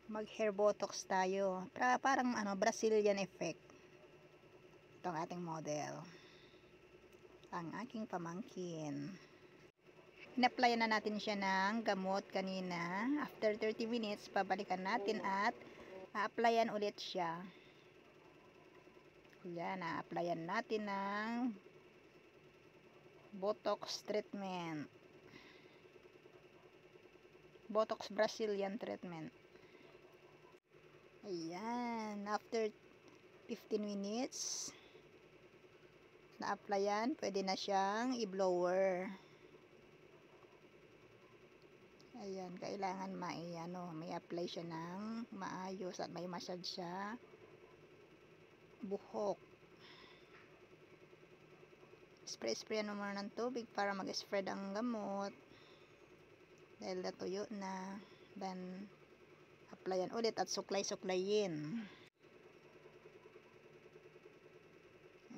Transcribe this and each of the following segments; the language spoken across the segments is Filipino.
mag hair botox tayo. Parang Brazilian effect. Itong ating model. Ang aking pamangkin. In-applyan na natin siya ng gamot kanina. After 30 minutes, pabalikan natin at a-applyan ulit siya. Yan, a-applyan natin ng botox treatment. Botox Brazilian treatment. Ayan, after 15 minutes na-applyan, pwede na siyang i-blower. Ayan, kailangan may apply siya ng maayos at may massage siya buhok. Spray mo muna ng tubig para mag-spread ang gamot dahil natuyo na. Then applyan ulit at suklay-suklayin.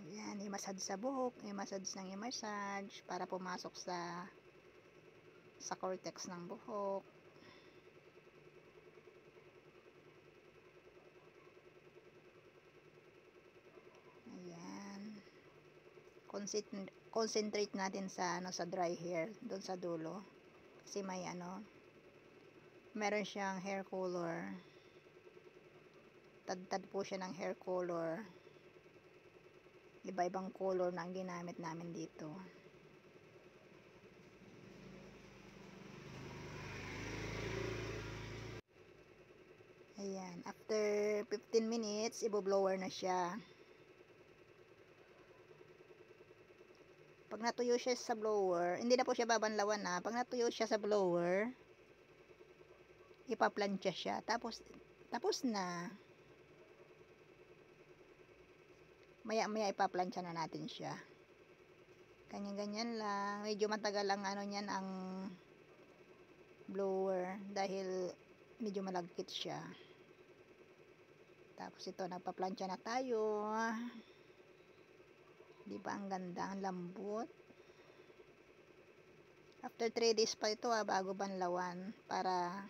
Ayan, i-massage sa buhok, i-massage para pumasok sa cortex ng buhok. Ayan. Concentrate natin sa dry hair doon sa dulo. Kasi meron siyang hair color. Tad-tad po siya ng hair color. Iba-ibang color na ang ginamit namin dito. Ayan, after 15 minutes, i-blower na siya. Pag natuyo siya sa blower, hindi na po siya babanlawan na. Pag natuyo siya sa blower, ipaplansya siya. Tapos na. Maya ipaplansya na natin siya. Ganyan-ganyan lang. Medyo matagal ang niyan ang blower dahil medyo malagkit siya. Tapos ito, nagpaplansya na tayo. Di ba ang ganda, ang lambot? After 3 days pa ito bago banlawan para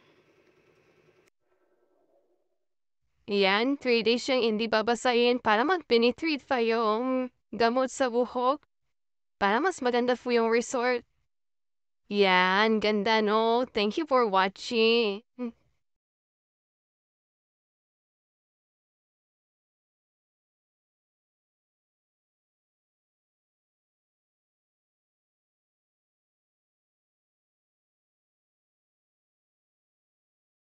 Yan, 3 days siyang hindi babasahin para mag-penetrate pa yung gamot sa buhok. Para mas maganda po yung resort. Yan, ganda no? Thank you for watching.